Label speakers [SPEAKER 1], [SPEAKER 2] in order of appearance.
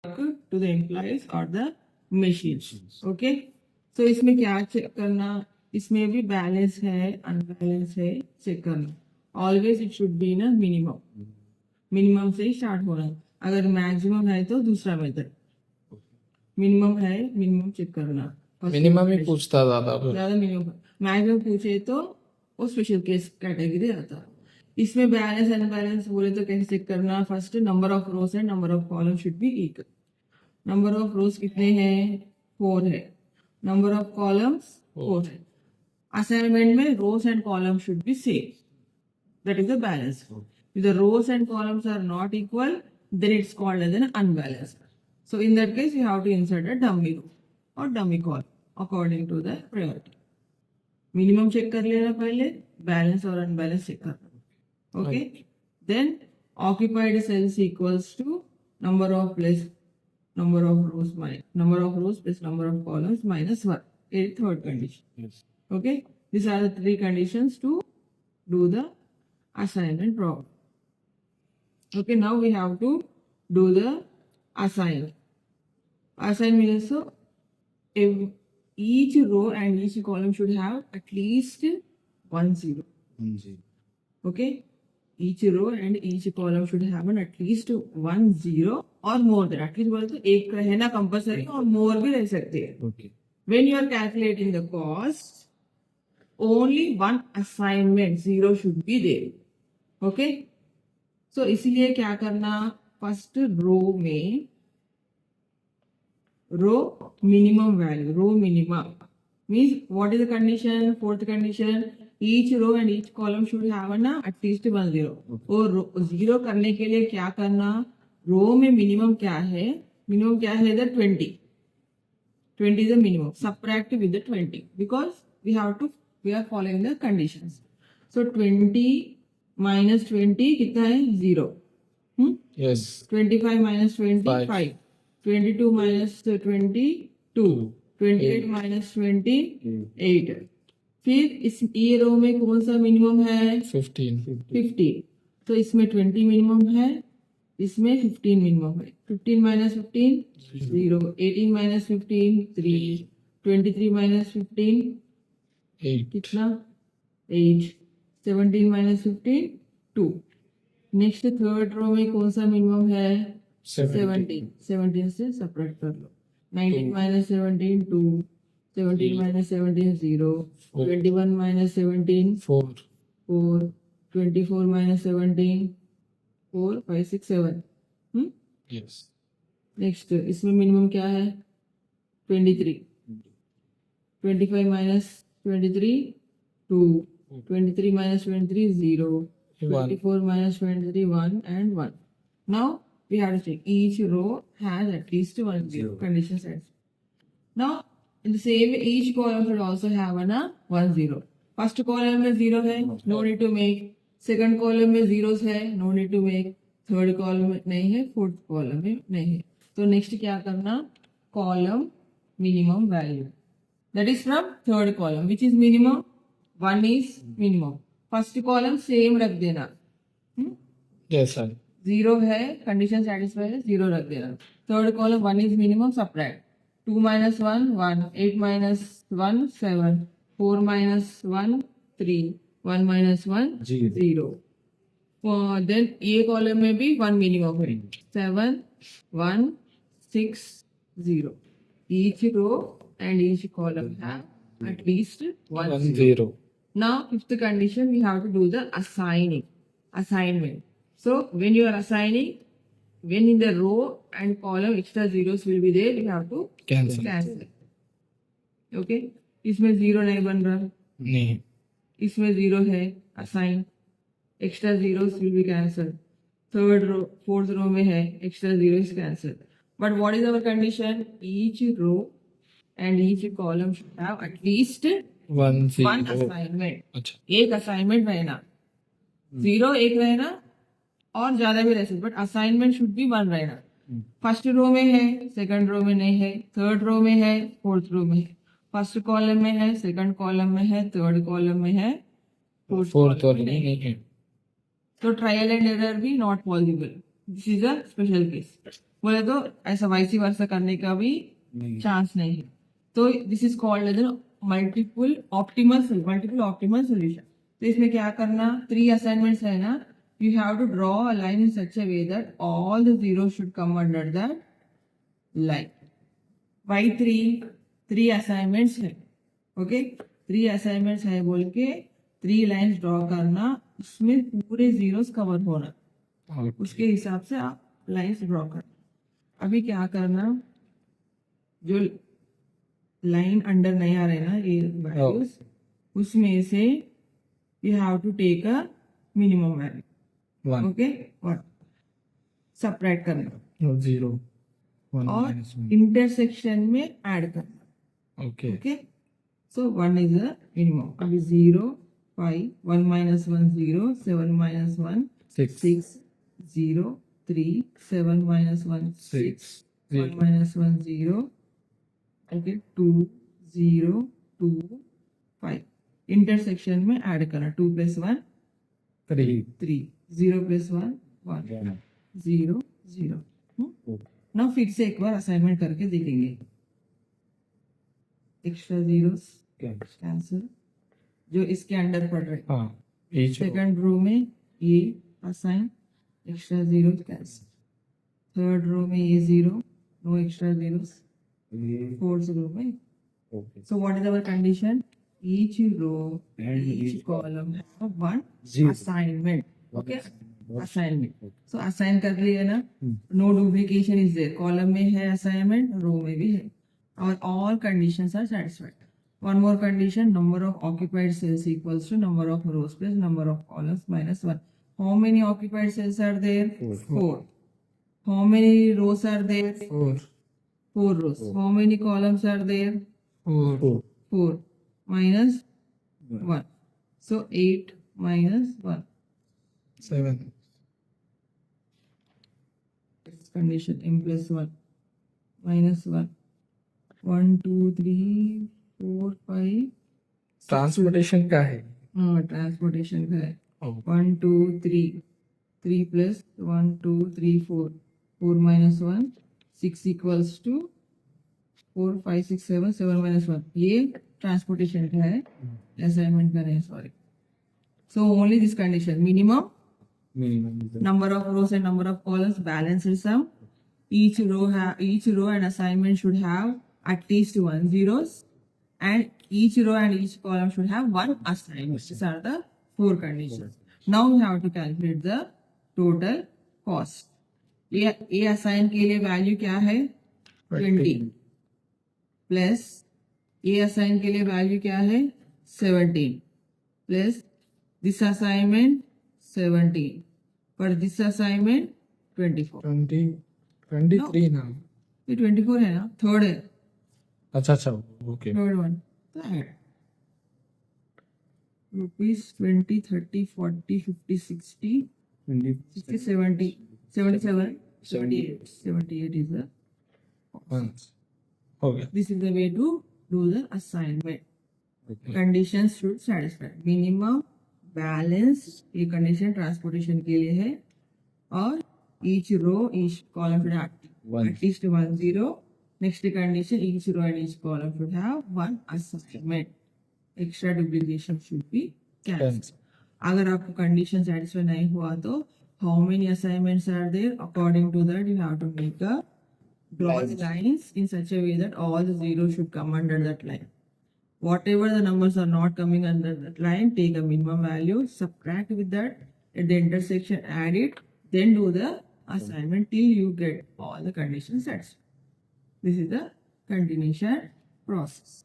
[SPEAKER 1] to the employees or the machines. Okay, so इसमें क्या check करना, इसमें भी बैलेंस है अनबैलेंस है चेक करना. ऑलवेज इट शुड बी ना मिनिमम से ही स्टार्ट होना. अगर मैक्सिमम है तो दूसरा मेथड, मिनिमम है मिनिमम चेक करना.
[SPEAKER 2] मिनिमम ही पूछता ज्यादा
[SPEAKER 1] मिनिमम. मैक्सिमम पूछे तो वो स्पेशल केस कैटेगरी आता है. इसमें बैलेंस अनबैलेंस बोले तो कैसे चेक करना. First number of rose and number of column should B equal. Number of रोज कितने हैं, 4 है. नंबर ऑफ कॉलम्स 4 है. असाइनमेंट में row and column should be same. That is the balance. If the rows and columns are not equal, then it's called as an unbalanced. So in that case, you have to insert a dummy row or dummy column according to the priority. Minimum check कर लेना पहले, balance और unbalance check करना. Okay. Then occupied cells equals to number of plus number of rows minus number of rows plus number of columns minus 1. It's third condition.
[SPEAKER 2] Yes.
[SPEAKER 1] Okay. These are the 3 conditions to do the assignment problem. Okay, now we have to do the assignment. Assignment is so each row and each column should have at least 1 0. Okay, each row and each column should have an at least 1 0 or more than. At least बोले तो एक रहना compulsory और more भी रह सकते हैं.
[SPEAKER 2] Okay.
[SPEAKER 1] When you are calculating the cost, only one assignment 0 should be there. Okay, so इसीलिए क्या करना, फर्स्ट रो में row minimum value, row minimum means what is the condition, fourth condition, each row and each column should have ना at least 1 0. और 0 करने के लिए क्या करना, रो में मिनिमम क्या है, मिनिमम क्या है, the 20 is the minimum. Subtract with the 20 because we are following the conditions. So 20 minus 20 कितना है, 0.
[SPEAKER 2] Yes.
[SPEAKER 1] 25 minus 20 5. 22 minus 20 2. 28 minus 20 8. फिर इस ये रो में कौन सा मिनिमम है, 15. तो इसमें 20 मिनिमम है, इसमें 15 मिनिमम है. 15 minus 15 0. 18 minus 15 3. 23 minus 15
[SPEAKER 2] 8.
[SPEAKER 1] कितना, 8. 17 minus 15 2. नेक्स्ट थर्ड रो में कौन सा मिनिमम है, 17. 17 से सेपरेट कर लो. 19 minus 17 2. 17 minus 17 0. 21 minus 17
[SPEAKER 2] 4.
[SPEAKER 1] 4. 24 minus 17 4 5 6 7.
[SPEAKER 2] Yes.
[SPEAKER 1] Next इसमें मिनिमम क्या है, 23. 25 minus 23 2. 23 minus 23 0. 24 minus 23 1 and 1. Now we have to check each row has at least 1 0 condition set. Now in the same way each column should also have a 1 0. First column में 0 है, no need to make. Second column में zeros है, no need to make. Third column में नहीं है, fourth column में नहीं है. तो next क्या करना, column minimum value, that is from third column which is minimum. 1 is minimum. First column same रख देना.
[SPEAKER 2] Yes sir.
[SPEAKER 1] 0 है, कंडीशन सेटिस्फाई है, 0 रख देना. Third column 1 is minimum, subtract. 2 minus 1 1. 8 minus 1 7. 4 minus 1 3. 1 minus 1 0. Then ये column में भी 1 minimum है, 7 1 6 0. Each row and each column have at least 1 0. Now, fifth condition, we have to do the assignment. So, when you are assigning, when in the row and column extra zeros will be there, you have to cancel. Okay? इसमें 0 नहीं बन रहा,
[SPEAKER 2] नहीं,
[SPEAKER 1] इसमें 0 है, assign. Extra zeros will be cancelled. Third row, fourth row में है, extra zero is cancelled. But what is our condition? Each row and each column should have at least
[SPEAKER 2] 1 0.
[SPEAKER 1] One assignment.
[SPEAKER 2] अच्छा.
[SPEAKER 1] एक असाइनमेंट रहना, 0 एक रहना और ज्यादा भी रह सकते, बट असाइनमेंट शुड बी 1 रहना. फर्स्ट रो में है, सेकंड रो में नहीं है, थर्ड रो में है, फोर्थ रो में है. फर्स्ट कॉलम में है, सेकंड कॉलम में है, थर्ड कॉलम में है, फोर्थ कॉलम में नहीं है. तो ट्रायल एंड एरर भी not possible. This is a special case. बोले तो ऐसा वाइस वर्सा करने का भी चांस नहीं है. तो this is called as multiple optimal solution. तो इसमें क्या करना, 3 असाइनमेंट्स है ना, you have to draw a line in such a way that all the zero should come under that line. Why 3 assignments है. ओके, 3 असाइनमेंट्स है बोल के 3 लाइन्स ड्रॉ करना, उसमें पूरे जीरोस कवर होना, उसके हिसाब से आप लाइन्स ड्रॉ करना. अभी क्या करना, जो लाइन अंडर नहीं आ रहे ना ये वैल्यूज, उसमें से you have to take a minimum value.
[SPEAKER 2] 1
[SPEAKER 1] okay, और सबट्रैक्ट करना
[SPEAKER 2] 0 1
[SPEAKER 1] और
[SPEAKER 2] minus 1.
[SPEAKER 1] इंटरसेक्शन में ऐड करना.
[SPEAKER 2] Okay.
[SPEAKER 1] Okay, so 1 is the minimum. अभी 0 5 1 minus 1 0 7 minus 1
[SPEAKER 2] 6
[SPEAKER 1] 6 0 3 7 minus 1 6 1 minus 1 0. Okay, 2 0 2 5. Intersection में ऐड करना, 2 plus 1
[SPEAKER 2] 3
[SPEAKER 1] 3 0 plus 1 1 0 0. ना फिर से एक बार असाइनमेंट करके देखेंगे. एक्स्ट्रा जीरोस कैंसिल जो इसके अंडर पड़ रहे.
[SPEAKER 2] हाँ each row.
[SPEAKER 1] सेकंड रो में ये assign, extra zero cancel. Third row में ये 0, no extra zeros. Fourth row में. So what is our condition, each row each column have one assignment. Okay, assignment. So assign कर लिए ना, no duplication is there. Column में है assignment, रो में भी है, और all conditions are satisfied. One more condition, number of occupied cells equals to number of rows plus number of columns minus 1. How many occupied cells are there? 4. How many rows are there?
[SPEAKER 2] 4
[SPEAKER 1] 4 rows. How many columns are there?
[SPEAKER 2] 4
[SPEAKER 1] 4 minus 1. So 8 minus 1.
[SPEAKER 2] 7
[SPEAKER 1] It's condition m plus 1 minus 1. 1 2 3 4 5.
[SPEAKER 2] Transportation का है.
[SPEAKER 1] हाँ, transportation का है.
[SPEAKER 2] Oh.
[SPEAKER 1] 1 2 3 3 plus 1 2 3 4 4 minus 1 6 equals to 4 5 6 7 7 minus 1. ये transportation का है, assignment का नहीं, sorry. So only this condition, minimum number of rows and number of columns balanced sum. Each row and assignment should have at least 1 zeros, and each row and each column should have 1 assignment. These are the 4 conditions. Now we have to calculate the total cost. A assign के लिए value क्या है, 20, plus A assign के लिए value क्या है, 17, plus this assignment 17, पर this assignment 24.
[SPEAKER 2] 23 ना.
[SPEAKER 1] ये 24 है ना, थर्ड है,
[SPEAKER 2] अच्छा ओके.
[SPEAKER 1] Third one. तो ऐड रुपीज 20 30 40 50 60 60 70 77 78 is the.
[SPEAKER 2] हो गया.
[SPEAKER 1] This is the way to do the assignment. Conditions should satisfy. Minimum, balance, ये condition transportation के लिए है, और each row each column should have at least 1 zero. Next condition, each row and each column should have 1 assignment. Extra duplication should be cancelled. अगर आपको condition satisfy नहीं हुआ तो how many assignments are there? According to that, you have to make a draw the lines in such a way that all the zeros should come under that line. Whatever the numbers are not coming under that line, take a minimum value, subtract with that, at the intersection add it, then do the assignment till you get all the conditions satisfied. This is the continuation process.